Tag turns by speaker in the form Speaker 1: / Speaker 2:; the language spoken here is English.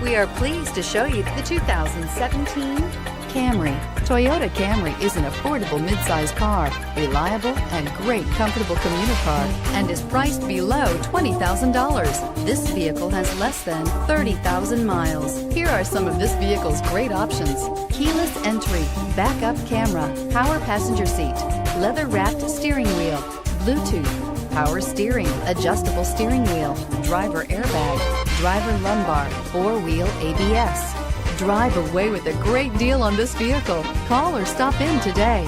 Speaker 1: We are pleased to show you the 2017 Camry. Toyota Camry is an affordable midsize car, reliable and great comfortable commuter car, and is priced below $20,000. This vehicle has less than 30,000 miles. Here are some of this vehicle's great options: keyless entry, backup camera, power passenger seat, leather-wrapped steering wheel, Bluetooth, power steering, adjustable steering wheel, driver airbag, driver lumbar, four-wheel ABS. Drive away with a great deal on this vehicle. Call or stop in today.